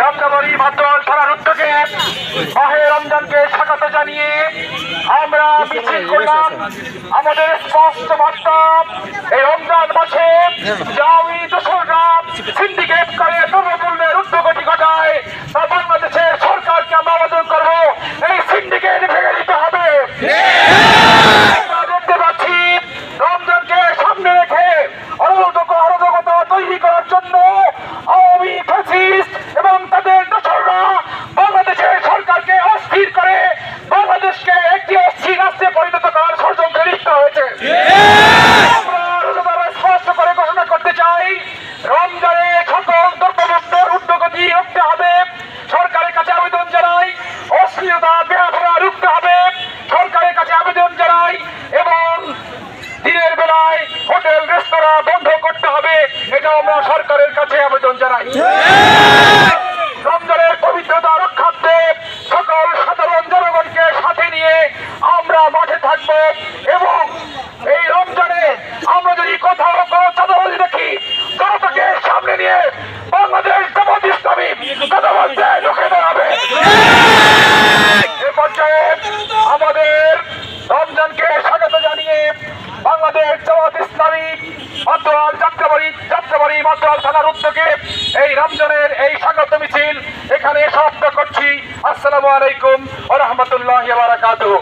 যাত্রাবাড়ি মাতোয়াল থানার উদ্যোগে মাহে রমজানকে স্বাগত জানিয়ে আমরা মিছিল করলাম। আমাদের স্পষ্ট বার্তা, এই রমজান মাসে জাওয়াহি দোসররা সিন্ডিকেট করে দ্রব্যমূল্যের ঊর্ধ্বগতি ঘটায়, তা বাংলাদেশের সরকারকে আমরা আবেদন করবো এই সিন্ডিকেট ভেঙে দিতে হবে। আমরা দেখতে পাচ্ছি রমজানকে সামনে রেখে অরাজকতা তৈরি করার জন্য আওয়ামী ফ্যাসিস্ট এবং তাদের দোসররা বাংলাদেশের সরকারকে অস্থির করে বাংলাদেশকে একটি অস্থির রাষ্ট্রে পরিণত করার ষড়যন্ত্রে লিপ্ত হয়েছে। আমরা স্পষ্ট করে ঘোষণা করতে চাই, রমজানে সকল দ্রব্যমূল্যের ঊর্ধ্বগতি রুখতে হবে। সরকারের কাছে আবেদন জানাই, অশ্লীলতা বেহাফেরা রুখতে হবে। সরকারের কাছে আবেদন জানাই এবং দিনের বেলায় হোটেল রেস্তোরাঁ বন্ধ করতে হবে, এটা আমরা সরকারের কাছে আবেদন জানাই। রমজানের পবিত্রতা রক্ষার্থে সকল সাধারণ জনগণকে সাথে নিয়ে আমরা মাঠে থাকব এবং এই রমজানে আমরা যদি কোথাও কোনো চাঁদাবাজি দেখি, জনতাকে সামনে নিয়ে বাংলাদেশ জামাত ইসলামী চাঁদাবাজিতে রুখে দাঁড়াবে। এ পর্যায়ে আমাদের রমজানকে স্বাগত জানিয়ে বাংলাদেশ জামাত ইসলামী মাতোয়াল যাত্রাবাড়ি মাতোয়াল থানার উদ্যোগে এই রমজানের এই স্বাগত মিছিল এখানে সমাপ্ত করছি। আসসালামু আলাইকুম ওয়া রাহমাতুল্লাহি ওয়া বারাকাতুহু।